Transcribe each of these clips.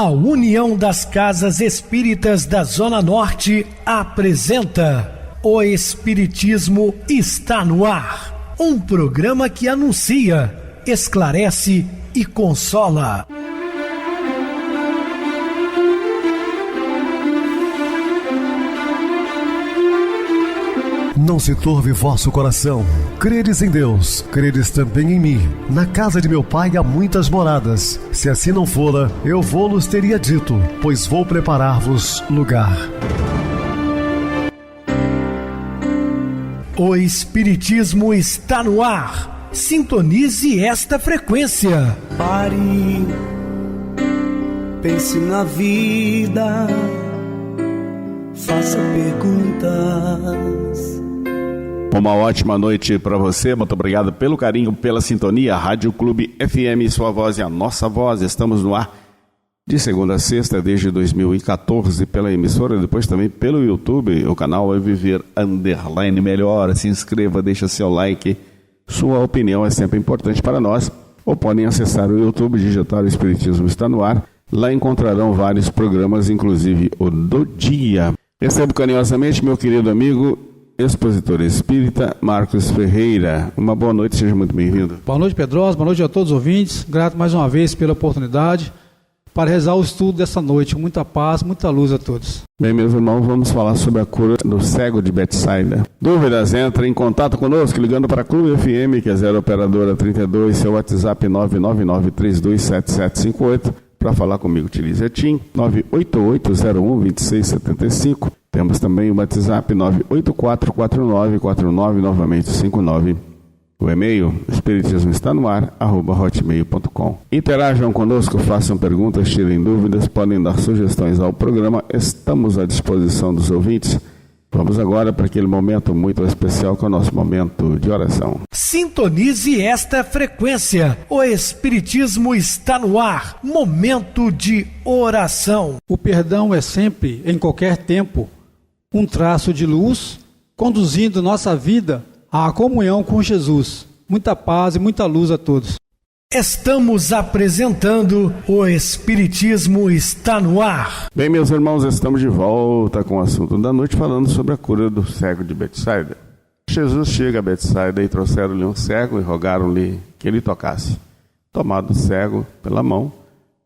A União das Casas Espíritas da Zona Norte apresenta O Espiritismo está no ar. Um programa que anuncia, esclarece e consola. Não se turve vosso coração. Credes em Deus, credes também em mim. Na casa de meu pai há muitas moradas. Se assim não fora, eu vou-los teria dito, pois vou preparar-vos lugar. O Espiritismo está no ar. Sintonize esta frequência. Pare, pense na vida, faça perguntas. Uma ótima noite para você, muito obrigado pelo carinho, pela sintonia. Rádio Clube FM, sua voz e a nossa voz. Estamos no ar de segunda a sexta desde 2014 pela emissora, depois também pelo YouTube. O canal é Viver _ Melhor. Se inscreva, deixa seu like. Sua opinião é sempre importante para nós. Ou podem acessar o YouTube, digitar O Espiritismo está no ar. Lá encontrarão vários programas, inclusive o do dia. Recebo carinhosamente meu querido amigo, expositor espírita Marcos Ferreira. Uma boa noite, seja muito bem-vindo. Boa noite, Pedrosa, boa noite a todos os ouvintes. Grato mais uma vez pela oportunidade para rezar o estudo dessa noite. Com muita paz, muita luz a todos. Bem, meus irmãos, vamos falar sobre a cura do cego de Betsaida. Dúvidas? Entre em contato conosco ligando para a Clube FM, que é 0 operadora 32, seu WhatsApp 999327758. Para falar comigo, utilize a TIM 988012675. Temos também o WhatsApp 9844949, novamente 59. O e-mail espiritismoestanoar@hotmail.com. Interajam conosco, façam perguntas, tirem dúvidas, podem dar sugestões ao programa. Estamos à disposição dos ouvintes. Vamos agora para aquele momento muito especial que é o nosso momento de oração. Sintonize esta frequência. O Espiritismo está no ar. Momento de oração. O perdão é sempre, em qualquer tempo, um traço de luz, conduzindo nossa vida à comunhão com Jesus. Muita paz e muita luz a todos. Estamos apresentando O Espiritismo está no ar. Bem, meus irmãos, estamos de volta com o assunto da noite, falando sobre a cura do cego de Betsaida. Jesus chega a Betsaida e trouxeram-lhe um cego e rogaram-lhe que ele tocasse. Tomado o cego pela mão,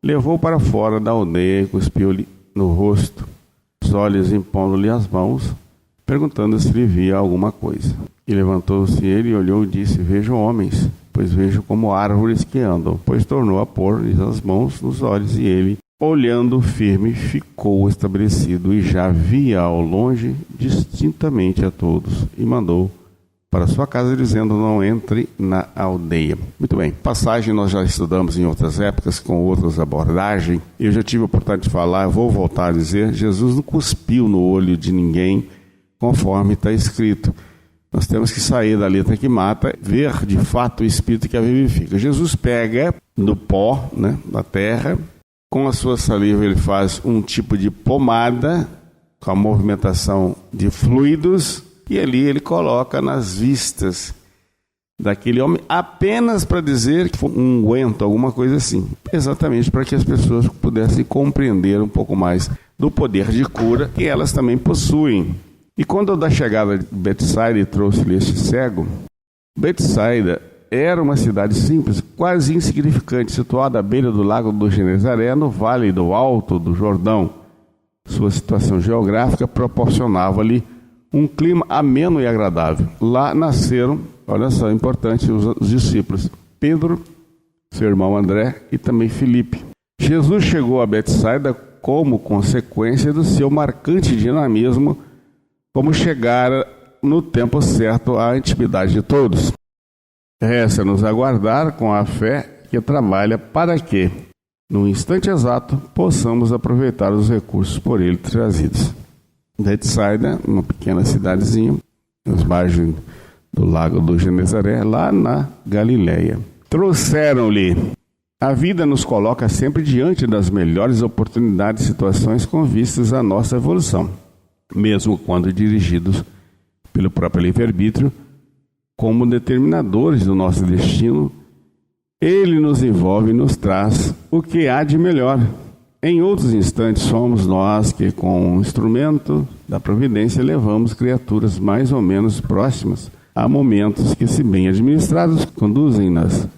levou para fora da aldeia e cuspiu-lhe no rosto, os olhos, impondo-lhe as mãos, perguntando se lhe via alguma coisa. E levantou-se ele e olhou e disse: vejo homens, pois vejo como árvores que andam. Pois tornou a pôr-lhes as mãos nos olhos, e ele, olhando firme, ficou estabelecido e já via ao longe distintamente a todos, e mandou para sua casa, dizendo: não entre na aldeia. Muito bem, passagem nós já estudamos em outras épocas, com outras abordagens. Eu já tive a oportunidade de falar, vou voltar a dizer: Jesus não cuspiu no olho de ninguém, conforme está escrito. Nós temos que sair da letra que mata, ver de fato o Espírito que a vivifica. Jesus pega do pó, da terra, com a sua saliva ele faz um tipo de pomada, com a movimentação de fluidos, e ali ele coloca nas vistas daquele homem, apenas para dizer que foi um unguento, alguma coisa assim. Exatamente para que as pessoas pudessem compreender um pouco mais do poder de cura que elas também possuem. E quando da chegada de Betsaida trouxe-lhe este cego, Betsaida era uma cidade simples, quase insignificante, situada à beira do lago do Genezaré, no vale do Alto do Jordão. Sua situação geográfica proporcionava-lhe um clima ameno e agradável. Lá nasceram, olha só, importante, os discípulos, Pedro, seu irmão André e também Filipe. Jesus chegou a Betsaida como consequência do seu marcante dinamismo, como chegara no tempo certo à intimidade de todos. Resta-nos aguardar com a fé que trabalha para que, no instante exato, possamos aproveitar os recursos por ele trazidos. Betsaida, uma pequena cidadezinha, nos margens do lago do Genezaré, lá na Galileia. Trouxeram-lhe. A vida nos coloca sempre diante das melhores oportunidades e situações com vistas à nossa evolução, mesmo quando dirigidos pelo próprio livre-arbítrio, como determinadores do nosso destino, ele nos envolve e nos traz o que há de melhor, Em outros instantes, somos nós que, com o instrumento da providência, levamos criaturas mais ou menos próximas a momentos que, se bem administrados, conduzem-nas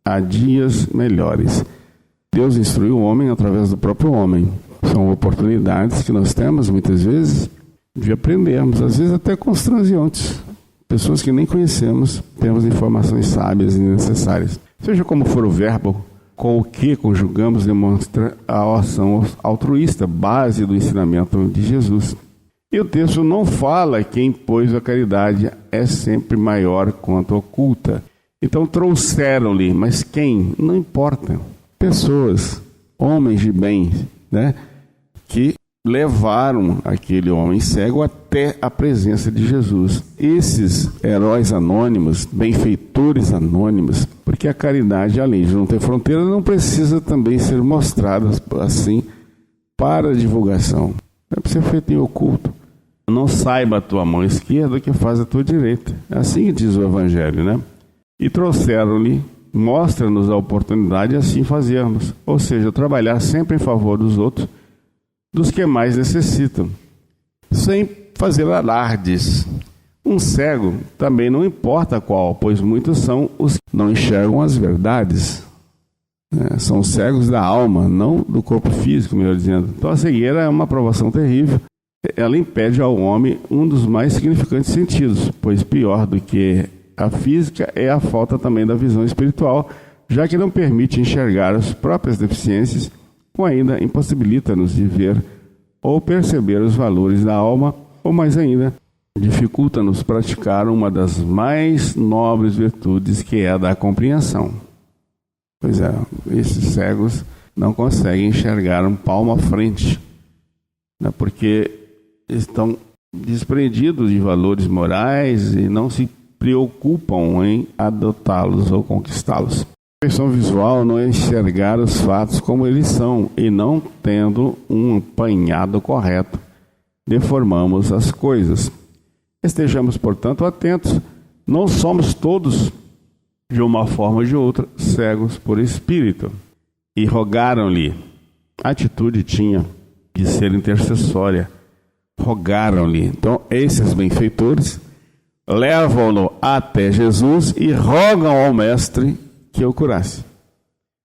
a dias melhores. Deus instruiu o homem através do próprio homem. São oportunidades que nós temos, muitas vezes, de aprendermos, às vezes até constrangiantes. Pessoas que nem conhecemos, temos informações sábias e necessárias. Seja como for o verbo, com o que conjugamos, demonstra a ação altruísta, base do ensinamento de Jesus. E o texto não fala que impôs a caridade é sempre maior quanto oculta. Então trouxeram-lhe, mas quem? Não importa. Pessoas, homens de bem, né? Que levaram aquele homem cego até a presença de Jesus. Esses heróis anônimos, benfeitores anônimos, porque a caridade, além de não ter fronteira, não precisa também ser mostrada assim para divulgação. É para ser feito em oculto. Não saiba a tua mão esquerda o que faz a tua direita. É assim que diz o Evangelho, né? E trouxeram-lhe, mostra-nos a oportunidade de assim fazermos. Ou seja, trabalhar sempre em favor dos outros, dos que mais necessitam, sem fazer alardes. Um cego também não importa qual, pois muitos são os que não enxergam as verdades. São cegos da alma, não do corpo físico, melhor dizendo. Então a cegueira é uma provação terrível. Ela impede ao homem um dos mais significantes sentidos, pois pior do que a física é a falta também da visão espiritual, já que não permite enxergar as próprias deficiências, ou ainda impossibilita-nos de ver ou perceber os valores da alma, ou mais ainda, dificulta-nos praticar uma das mais nobres virtudes, que é a da compreensão. Pois é, esses cegos não conseguem enxergar um palmo à frente, né, porque estão desprendidos de valores morais e não se preocupam em adotá-los ou conquistá-los. A percepção visual não é enxergar os fatos como eles são, e não tendo um apanhado correto, deformamos as coisas. Estejamos, portanto, atentos. Não somos todos, de uma forma ou de outra, cegos por espírito. E rogaram-lhe. A atitude tinha de ser intercessória. Rogaram-lhe. Então, esses benfeitores levam-no até Jesus e rogam ao mestre que o curasse.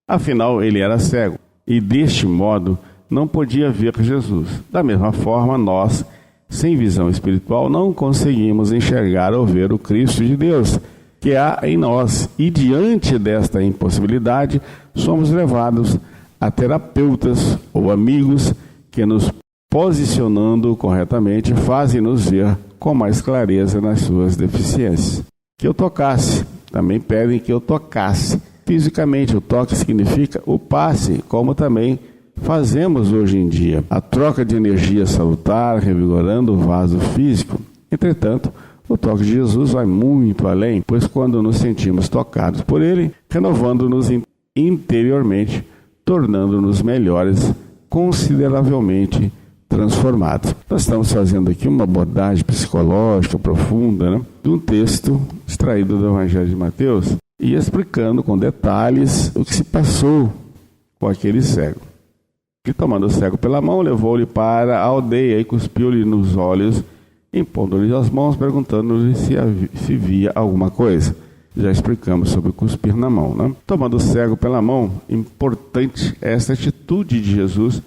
Afinal, ele era cego e, deste modo, não podia ver Jesus. Da mesma forma, nós, sem visão espiritual, não conseguimos enxergar ou ver o Cristo de Deus que há em nós. E, diante desta impossibilidade, somos levados a terapeutas ou amigos que, nos posicionando corretamente, fazem-nos ver com mais clareza nas suas deficiências. Que eu tocasse. Também pedem que eu tocasse. Fisicamente, o toque significa o passe, como também fazemos hoje em dia. A troca de energia salutar, revigorando o vaso físico. Entretanto, o toque de Jesus vai muito além, pois quando nos sentimos tocados por Ele, renovando-nos interiormente, tornando-nos melhores, consideravelmente transformados. Nós estamos fazendo aqui uma abordagem psicológica profunda, né, de um texto extraído do Evangelho de Mateus e explicando com detalhes o que se passou com aquele cego. Que, tomando o cego pela mão, levou-lhe para a aldeia e cuspiu-lhe nos olhos, impondo-lhe as mãos, perguntando-lhe se via alguma coisa. Já explicamos sobre cuspir na mão, né? Tomando o cego pela mão, importante essa atitude de Jesus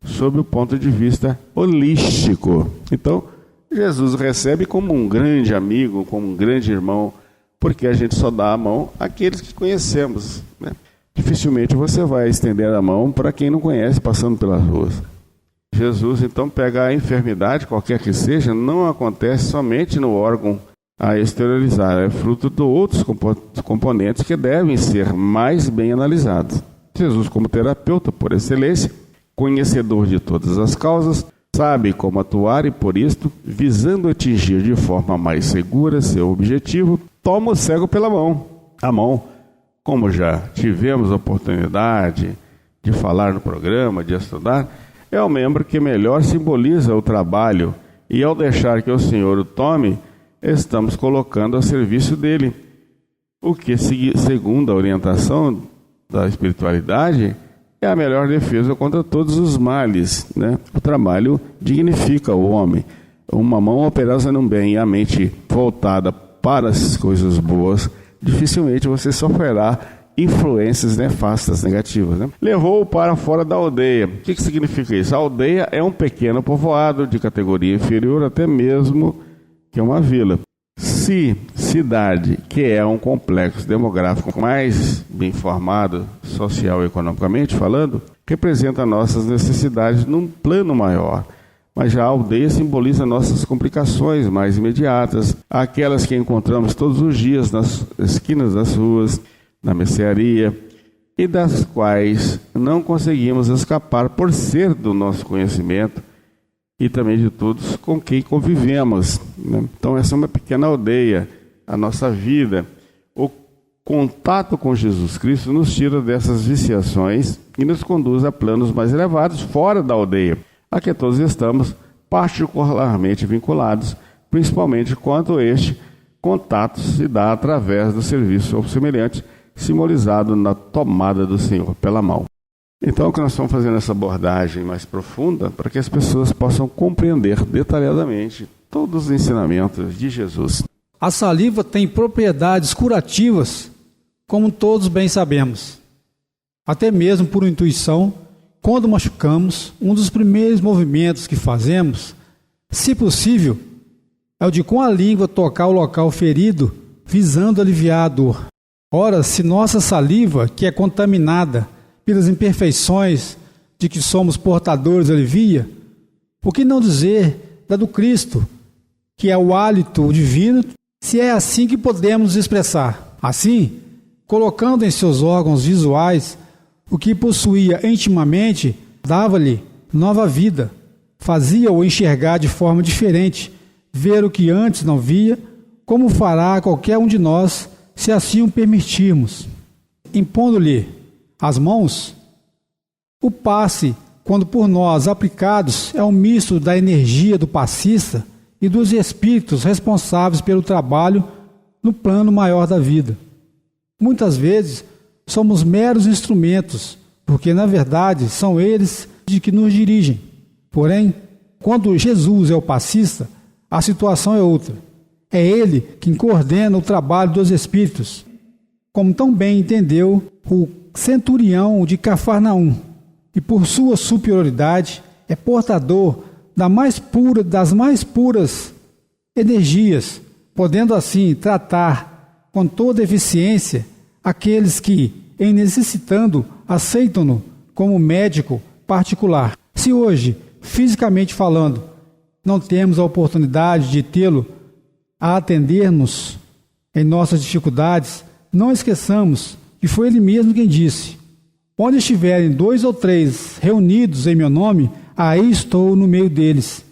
sob o ponto de vista holístico. Então, Jesus recebe como um grande amigo, como um grande irmão, porque a gente só dá a mão àqueles que conhecemos, né? Dificilmente você vai estender a mão para quem não conhece passando pelas ruas. Jesus, então, pega a enfermidade, qualquer que seja, não acontece somente no órgão a exteriorizar, é fruto de outros componentes que devem ser mais bem analisados. Jesus, como terapeuta por excelência, conhecedor de todas as causas, sabe como atuar e, por isto, visando atingir de forma mais segura seu objetivo, toma o cego pela mão. A mão, como já tivemos a oportunidade de falar no programa, de estudar, é o membro que melhor simboliza o trabalho, e ao deixar que o Senhor o tome, estamos colocando a serviço dele. O que, segundo a orientação da espiritualidade, é a melhor defesa contra todos os males, né? O trabalho dignifica o homem. Uma mão operosa no bem e a mente voltada para as coisas boas, dificilmente você sofrerá influências nefastas, negativas, né? Levou-o para fora da aldeia. O que significa isso? A aldeia é um pequeno povoado de categoria inferior até mesmo que uma vila. Se cidade, que é um complexo demográfico mais bem formado, social e economicamente falando, representa nossas necessidades num plano maior. Mas já a aldeia simboliza nossas complicações mais imediatas, aquelas que encontramos todos os dias nas esquinas das ruas, na mercearia, e das quais não conseguimos escapar por ser do nosso conhecimento e também de todos com quem convivemos, né? Então essa é uma pequena aldeia, a nossa vida. O contato com Jesus Cristo nos tira dessas viciações e nos conduz a planos mais elevados fora da aldeia, a que todos estamos particularmente vinculados, principalmente quando este contato se dá através do serviço ao semelhante, simbolizado na tomada do Senhor pela mão. Então, que nós estamos fazendo essa abordagem mais profunda para que as pessoas possam compreender detalhadamente todos os ensinamentos de Jesus. A saliva tem propriedades curativas, como todos bem sabemos. Até mesmo por intuição, quando machucamos, um dos primeiros movimentos que fazemos, se possível, é o de com a língua tocar o local ferido, visando aliviar a dor. Ora, se nossa saliva, que é contaminada pelas imperfeições de que somos portadores, alivia, por que não dizer da do Cristo, que é o hálito divino, se é assim que podemos expressar? Assim, colocando em seus órgãos visuais o que possuía intimamente, dava-lhe nova vida, fazia-o enxergar de forma diferente, ver o que antes não via, como fará qualquer um de nós, se assim o permitirmos. Impondo-lhe as mãos, o passe, quando por nós aplicados, é um misto da energia do passista e dos espíritos responsáveis pelo trabalho no plano maior da vida. Muitas vezes somos meros instrumentos, porque na verdade são eles de que nos dirigem. Porém, quando Jesus é o passista, a situação é outra. É ele quem coordena o trabalho dos espíritos, como tão bem entendeu o centurião de Cafarnaum, e por sua superioridade é portador das mais puras energias, podendo assim tratar com toda eficiência aqueles que, em necessitando, aceitam-no como médico particular. Se hoje, fisicamente falando, não temos a oportunidade de tê-lo a atender-nos em nossas dificuldades, não esqueçamos que foi ele mesmo quem disse: onde estiverem 2 ou 3 reunidos em meu nome, aí estou no meio deles.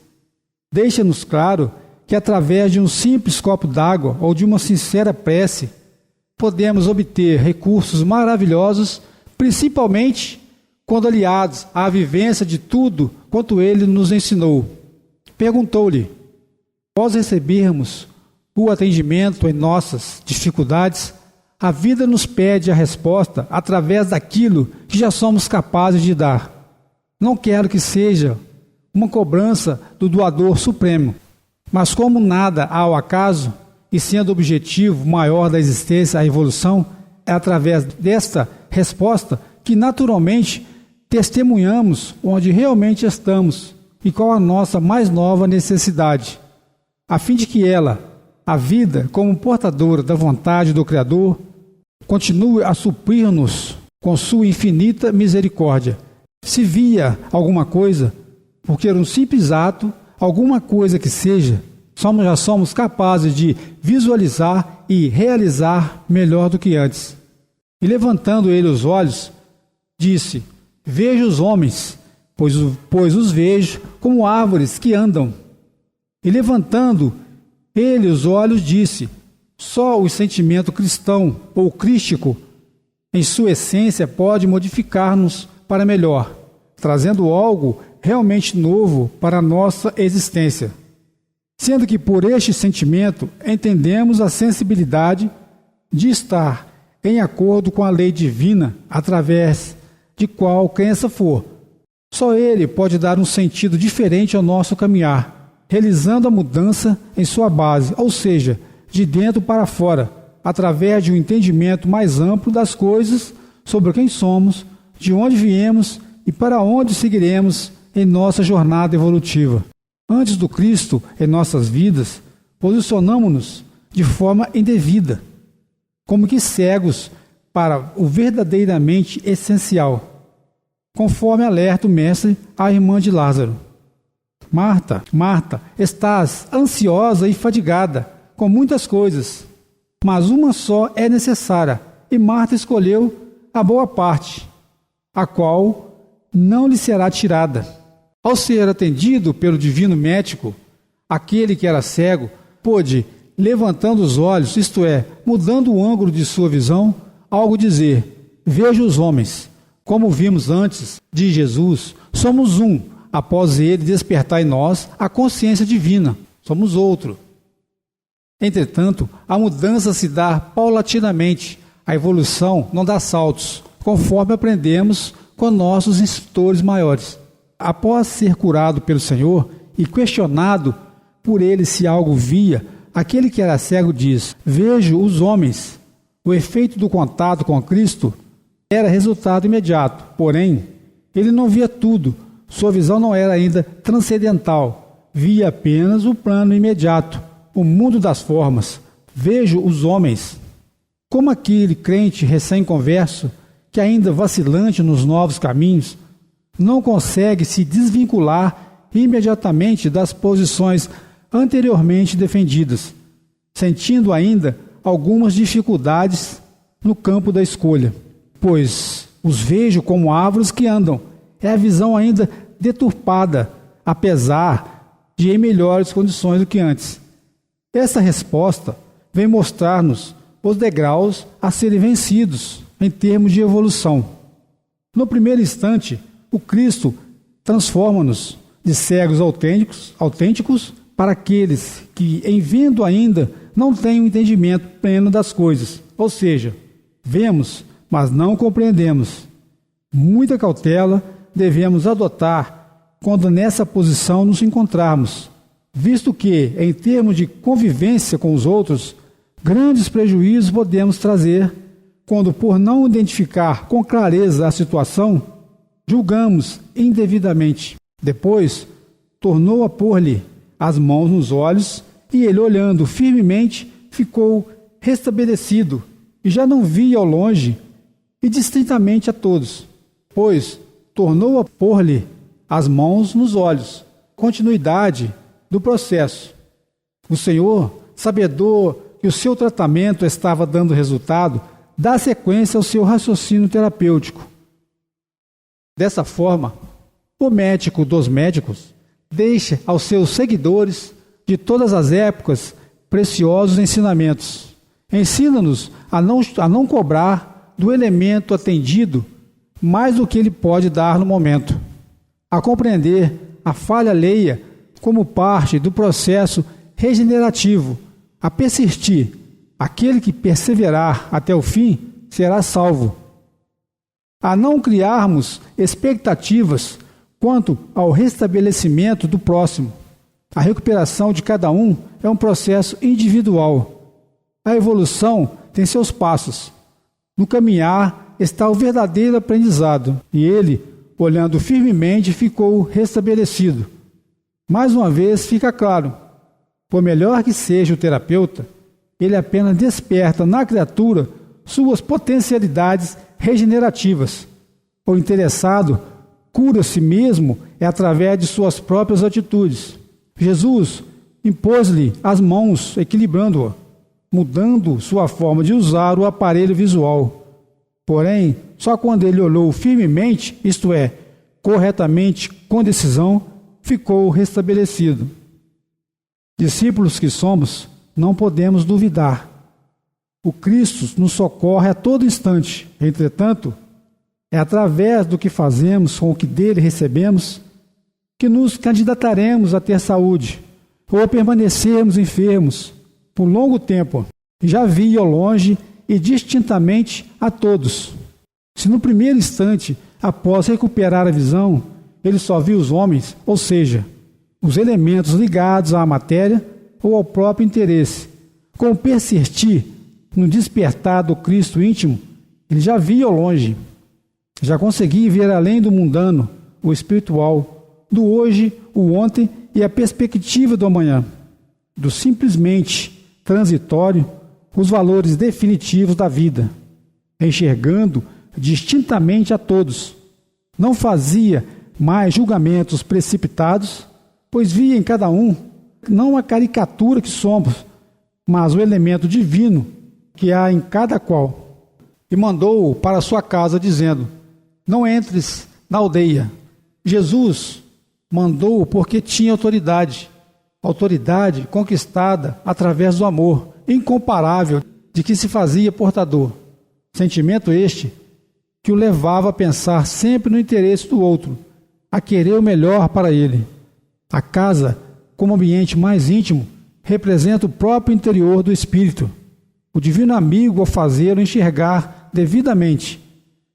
Deixa-nos claro que através de um simples copo d'água ou de uma sincera prece, podemos obter recursos maravilhosos, principalmente quando aliados à vivência de tudo quanto ele nos ensinou. Perguntou-lhe: após recebermos o atendimento em nossas dificuldades, a vida nos pede a resposta através daquilo que já somos capazes de dar. Não quero que seja uma cobrança do doador supremo, mas como nada há ao acaso, e sendo o objetivo maior da existência a evolução, é através desta resposta que naturalmente testemunhamos onde realmente estamos e qual a nossa mais nova necessidade, a fim de que ela, a vida, como portadora da vontade do Criador, continue a suprir-nos com sua infinita misericórdia. Se via alguma coisa, porque era um simples ato, alguma coisa que seja, já somos capazes de visualizar e realizar melhor do que antes. E levantando ele os olhos, disse: vejo os homens, pois os vejo como árvores que andam. E levantando ele os olhos, disse: só o sentimento cristão ou crístico, em sua essência, pode modificar-nos para melhor, trazendo algo realmente novo para a nossa existência. Sendo que por este sentimento entendemos a sensibilidade de estar em acordo com a lei divina através de qual crença for. Só Ele pode dar um sentido diferente ao nosso caminhar, realizando a mudança em sua base, ou seja, de dentro para fora, através de um entendimento mais amplo das coisas, sobre quem somos, de onde viemos e para onde seguiremos em nossa jornada evolutiva. Antes do Cristo em nossas vidas, posicionamos-nos de forma indevida, como que cegos para o verdadeiramente essencial, conforme alerta o Mestre à irmã de Lázaro. Marta, Marta, estás ansiosa e fadigada com muitas coisas, mas uma só é necessária, e Marta escolheu a boa parte, a qual não lhe será tirada. Ao ser atendido pelo divino médico, aquele que era cego pôde, levantando os olhos, isto é, mudando o ângulo de sua visão, algo dizer: veja os homens. Como vimos antes de Jesus, somos um, após ele despertar em nós a consciência divina, somos outro. Entretanto, a mudança se dá paulatinamente, a evolução não dá saltos, conforme aprendemos com nossos instrutores maiores. Após ser curado pelo Senhor e questionado por ele se algo via, aquele que era cego diz: vejo os homens. O efeito do contato com Cristo era resultado imediato, porém, ele não via tudo, sua visão não era ainda transcendental, via apenas o plano imediato, o mundo das formas. Vejo os homens. Como aquele crente recém-converso, que ainda vacilante nos novos caminhos, não consegue se desvincular imediatamente das posições anteriormente defendidas, sentindo ainda algumas dificuldades no campo da escolha, pois os vejo como árvores que andam. É a visão ainda deturpada, apesar de em melhores condições do que antes. Essa resposta vem mostrar-nos os degraus a serem vencidos em termos de evolução. No primeiro instante, o Cristo transforma-nos de cegos autênticos para aqueles que, em vendo ainda, não têm um entendimento pleno das coisas. Ou seja, vemos, mas não compreendemos. Muita cautela devemos adotar quando nessa posição nos encontrarmos, visto que, em termos de convivência com os outros, grandes prejuízos podemos trazer quando, por não identificar com clareza a situação, julgamos indevidamente. Depois, tornou a pôr-lhe as mãos nos olhos e ele, olhando firmemente, ficou restabelecido e já não via ao longe e distintamente a todos, pois tornou a pôr-lhe as mãos nos olhos. Continuidade do processo. O Senhor, sabedor que o seu tratamento estava dando resultado, dá sequência ao seu raciocínio terapêutico. Dessa forma, o médico dos médicos deixa aos seus seguidores de todas as épocas preciosos ensinamentos. Ensina-nos a não cobrar do elemento atendido mais do que ele pode dar no momento, a compreender a falha alheia como parte do processo regenerativo, a persistir. Aquele que perseverar até o fim será salvo. A não criarmos expectativas quanto ao restabelecimento do próximo. A recuperação de cada um é um processo individual. A evolução tem seus passos. No caminhar está o verdadeiro aprendizado, e ele, olhando firmemente, ficou restabelecido. Mais uma vez fica claro, por melhor que seja o terapeuta, ele apenas desperta na criatura suas potencialidades regenerativas. O interessado cura a si mesmo através de suas próprias atitudes. Jesus impôs-lhe as mãos, equilibrando-a, mudando sua forma de usar o aparelho visual. Porém, só quando ele olhou firmemente, isto é, corretamente, com decisão, ficou restabelecido. Discípulos que somos, não podemos duvidar. O Cristo nos socorre a todo instante. Entretanto, é através do que fazemos com o que dele recebemos que nos candidataremos a ter saúde ou a permanecermos enfermos por longo tempo. Já vi ao longe e distintamente a todos. Se no primeiro instante após recuperar a visão, ele só viu os homens, ou seja, os elementos ligados à matéria ou ao próprio interesse. Com persistir no despertar do Cristo íntimo, ele já via ao longe, já conseguia ver além do mundano, o espiritual, do hoje, o ontem e a perspectiva do amanhã, do simplesmente transitório, os valores definitivos da vida, enxergando distintamente a todos. Não fazia mais julgamentos precipitados, pois via em cada um não a caricatura que somos, mas o elemento divino que há em cada qual. E mandou-o para sua casa, dizendo: não entres na aldeia. Jesus mandou-o porque tinha autoridade conquistada através do amor incomparável de que se fazia portador. Sentimento este que o levava a pensar sempre no interesse do outro, a querer o melhor para ele. A casa, como ambiente mais íntimo, representa o próprio interior do espírito. O divino amigo, ao fazê-lo enxergar devidamente,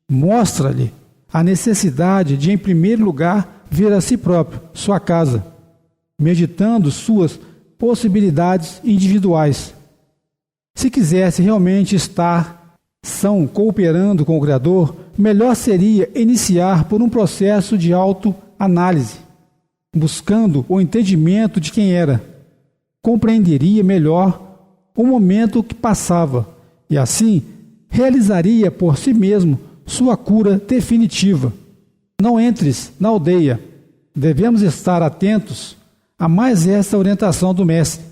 mostra-lhe a necessidade de, em primeiro lugar, ver a si próprio, sua casa, meditando suas possibilidades individuais. Se quisesse realmente estar são cooperando com o Criador, melhor seria iniciar por um processo de autoanálise, buscando o entendimento de quem era. Compreenderia melhor o momento que passava e, assim, realizaria por si mesmo sua cura definitiva. Não entres na aldeia. Devemos estar atentos a mais esta orientação do Mestre,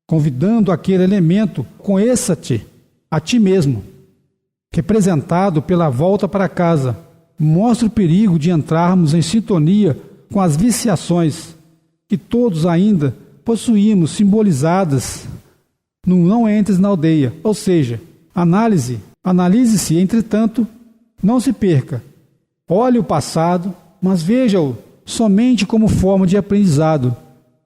convidando aquele elemento: conheça-te a ti mesmo, representado pela volta para casa. Mostra o perigo de entrarmos em sintonia com as viciações que todos ainda possuímos, simbolizadas no não entres na aldeia, ou seja, analise-se, entretanto, não se perca. Olhe o passado, mas veja-o somente como forma de aprendizado.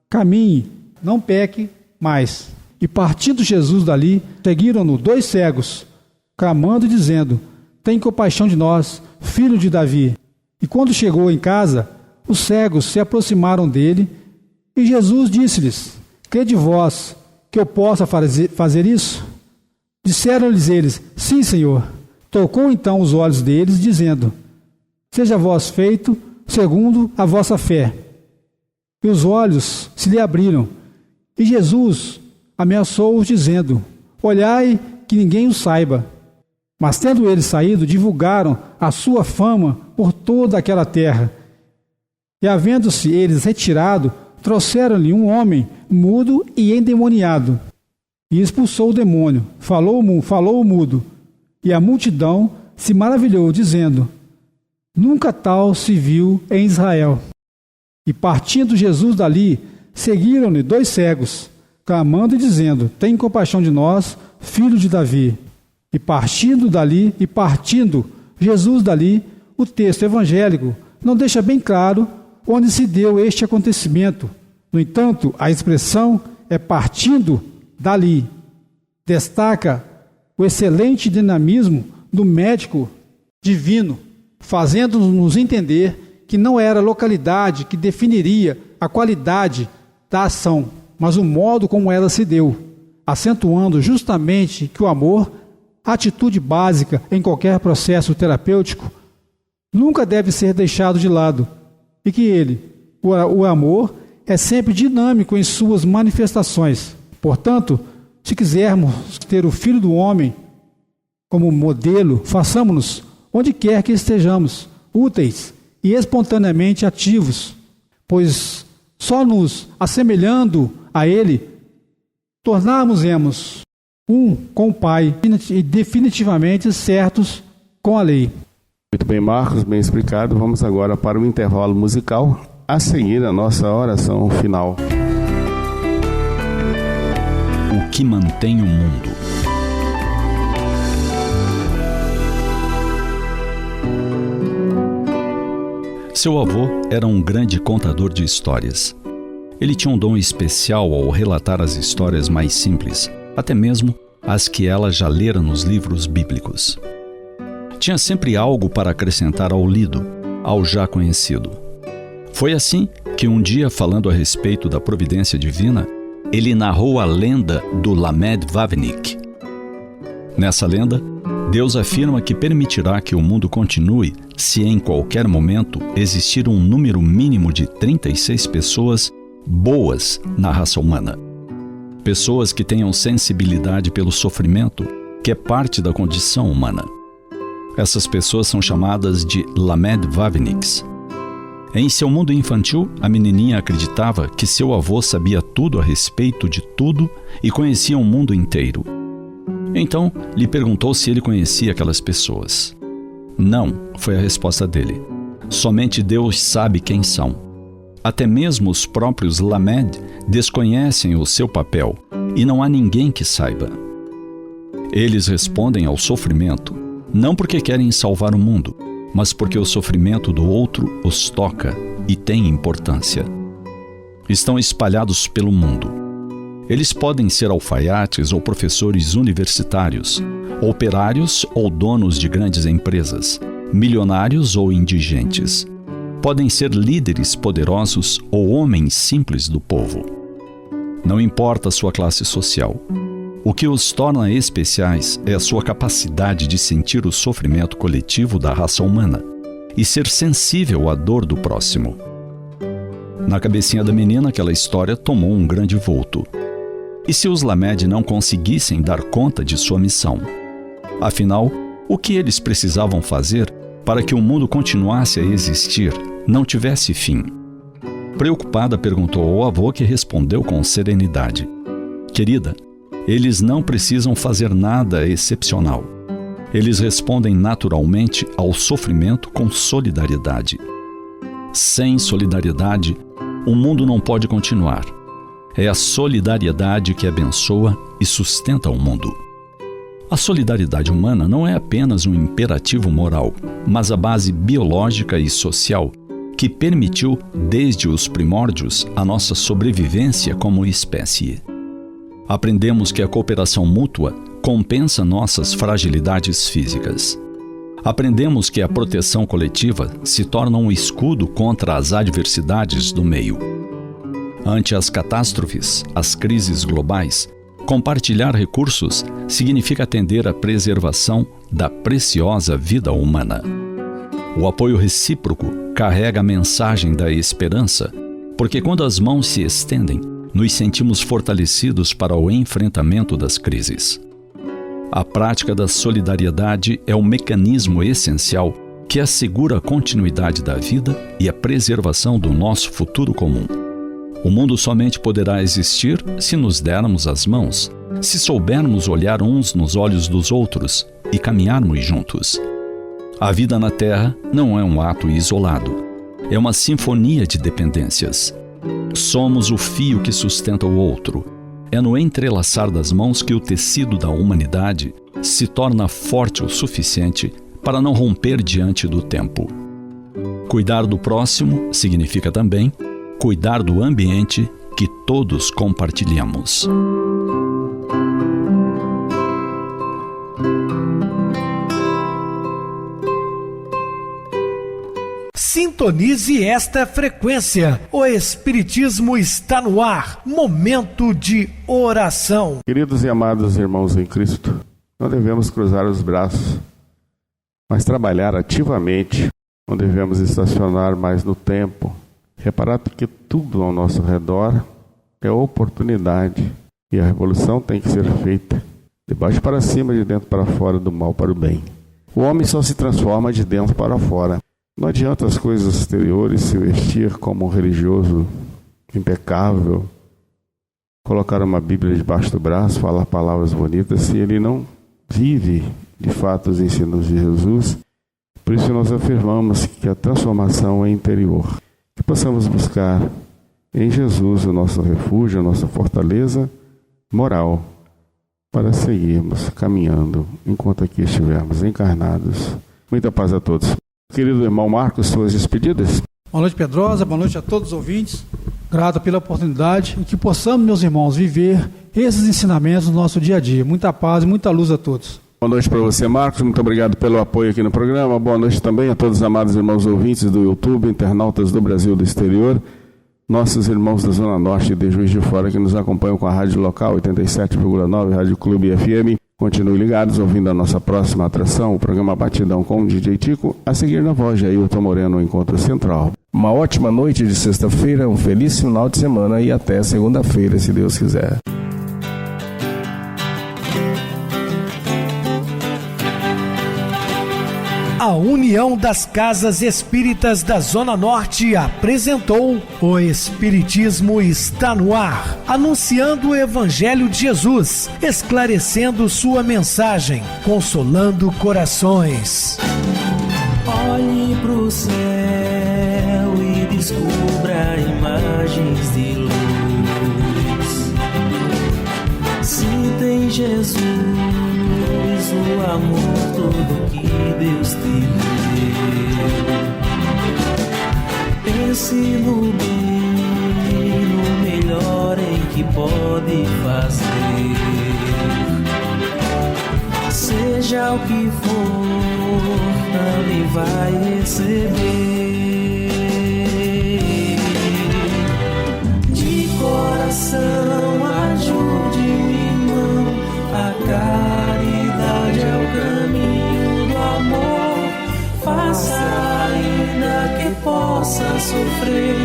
Caminhe, não peque mais. E partindo Jesus dali, seguiram-no 2 cegos, clamando e dizendo: tem compaixão de nós, filho de Davi. E quando chegou em casa, os cegos se aproximaram dele, e Jesus disse-lhes: crede vós que eu possa fazer isso? Disseram-lhes eles: sim, Senhor. Tocou então os olhos deles, dizendo: seja vós feito segundo a vossa fé. E os olhos se lhe abriram. E Jesus ameaçou-os, dizendo: olhai que ninguém o saiba. Mas tendo eles saído, divulgaram a sua fama por toda aquela terra. E havendo-se eles retirado, trouxeram-lhe um homem mudo e endemoniado. E expulsou o demônio, falou o mudo. E a multidão se maravilhou, dizendo: nunca tal se viu em Israel. E partindo Jesus dali, seguiram-lhe 2 cegos, clamando e dizendo: tem compaixão de nós, filho de Davi. E partindo Jesus dali, o texto evangélico não deixa bem claro onde se deu este acontecimento. No entanto, a expressão é partindo dali. Destaca o excelente dinamismo do médico divino, fazendo-nos entender que não era a localidade que definiria a qualidade da ação, mas o modo como ela se deu, acentuando justamente que o amor, atitude básica em qualquer processo terapêutico, nunca deve ser deixado de lado, e que o amor, é sempre dinâmico em suas manifestações. Portanto, se quisermos ter o Filho do Homem como modelo, façamos-nos, onde quer que estejamos, úteis e espontaneamente ativos, pois só nos assemelhando a Ele, tornarmos-nos um com o Pai e definitivamente certos com a lei. Muito bem, Marcos, bem explicado. Vamos agora para o intervalo musical, a seguir a nossa oração final. O que mantém o mundo? Seu avô era um grande contador de histórias. Ele tinha um dom especial ao relatar as histórias mais simples, até mesmo as que ela já lera nos livros bíblicos. tinha sempre algo para acrescentar ao lido, ao já conhecido. Foi assim que um dia, falando a respeito da providência divina, ele narrou a lenda do Lamed Vavenik. Nessa lenda, Deus afirma que permitirá que o mundo continue se em qualquer momento existir um número mínimo de 36 pessoas boas na raça humana. Pessoas que tenham sensibilidade pelo sofrimento, que é parte da condição humana. Essas pessoas são chamadas de Lamed Vaveniks. Em seu mundo infantil, a menininha acreditava que seu avô sabia tudo a respeito de tudo e conhecia o mundo inteiro. Então, lhe perguntou se ele conhecia aquelas pessoas. Não, foi a resposta dele. Somente Deus sabe quem são. Até mesmo os próprios Lamed desconhecem o seu papel e não há ninguém que saiba. Eles respondem ao sofrimento, não porque querem salvar o mundo, mas porque o sofrimento do outro os toca e tem importância. Estão espalhados pelo mundo. Eles podem ser alfaiates ou professores universitários, operários ou donos de grandes empresas, milionários ou indigentes. Podem ser líderes poderosos ou homens simples do povo. Não importa a sua classe social. O que os torna especiais é a sua capacidade de sentir o sofrimento coletivo da raça humana e ser sensível à dor do próximo. Na cabecinha da menina, aquela história tomou um grande vulto. E se os Lamed não conseguissem dar conta de sua missão? Afinal, o que eles precisavam fazer para que o mundo continuasse a existir, não tivesse fim? Preocupada, perguntou ao avô, que respondeu com serenidade: Querida, eles não precisam fazer nada excepcional. Eles respondem naturalmente ao sofrimento com solidariedade. Sem solidariedade, o mundo não pode continuar. É a solidariedade que abençoa e sustenta o mundo. A solidariedade humana não é apenas um imperativo moral, mas a base biológica e social que permitiu, desde os primórdios, a nossa sobrevivência como espécie. Aprendemos que a cooperação mútua compensa nossas fragilidades físicas. Aprendemos que a proteção coletiva se torna um escudo contra as adversidades do meio. Ante as catástrofes, as crises globais, compartilhar recursos significa atender à preservação da preciosa vida humana. O apoio recíproco carrega a mensagem da esperança, porque quando as mãos se estendem, nos sentimos fortalecidos para o enfrentamento das crises. A prática da solidariedade é um mecanismo essencial que assegura a continuidade da vida e a preservação do nosso futuro comum. O mundo somente poderá existir se nos dermos as mãos, se soubermos olhar uns nos olhos dos outros e caminharmos juntos. A vida na Terra não é um ato isolado, é uma sinfonia de dependências. Somos o fio que sustenta o outro. É no entrelaçar das mãos que o tecido da humanidade se torna forte o suficiente para não romper diante do tempo. Cuidar do próximo significa também cuidar do ambiente que todos compartilhamos. Sintonize esta frequência. O Espiritismo está no ar. Momento de oração. Queridos e amados irmãos em Cristo, não devemos cruzar os braços, mas trabalhar ativamente. Não devemos estacionar mais no tempo. Reparar que tudo ao nosso redor é oportunidade e a revolução tem que ser feita de baixo para cima, de dentro para fora, do mal para o bem. O homem só se transforma de dentro para fora. Não adianta as coisas exteriores se vestir como um religioso impecável, colocar uma Bíblia debaixo do braço, falar palavras bonitas, se ele não vive de fato os ensinos de Jesus. Por isso nós afirmamos que a transformação é interior. Que possamos buscar em Jesus o nosso refúgio, a nossa fortaleza moral, para seguirmos caminhando enquanto aqui estivermos encarnados. Muita paz a todos. Querido irmão Marcos, suas despedidas. Boa noite, Pedrosa, boa noite a todos os ouvintes. Grato pela oportunidade e que possamos, meus irmãos, viver esses ensinamentos no nosso dia a dia. Muita paz e muita luz a todos. Boa noite para você, Marcos. Muito obrigado pelo apoio aqui no programa. Boa noite também a todos os amados irmãos ouvintes do YouTube, internautas do Brasil e do exterior, nossos irmãos da Zona Norte e de Juiz de Fora que nos acompanham com a rádio local 87,9, Rádio Clube FM. Continuem ligados, ouvindo a nossa próxima atração, o programa Batidão com o DJ Tico. A seguir na voz de Ailton Moreno, Encontro Central. Uma ótima noite de sexta-feira, um feliz final de semana e até segunda-feira, se Deus quiser. A União das Casas Espíritas da Zona Norte apresentou O Espiritismo Está no Ar, anunciando o Evangelho de Jesus, esclarecendo sua mensagem, consolando corações. Olhe pro céu e descubra imagens de luz. Se tem Jesus, o amor todo que Deus te deu. Pense no bem, no melhor em que pode fazer. Seja o que for, também vai receber. De coração, ajude-me, irmão, a caridade é o caminho do amor. Faça ainda que possa sofrer,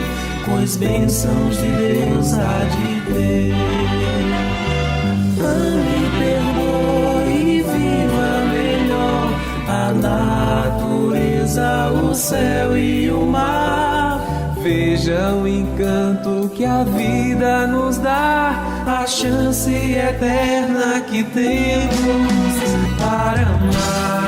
pois bênçãos de Deus há de ter. Ame, perdoe e viva melhor a natureza, o céu e o mar. Veja o encanto que a vida nos dá, a chance eterna que temos para amar.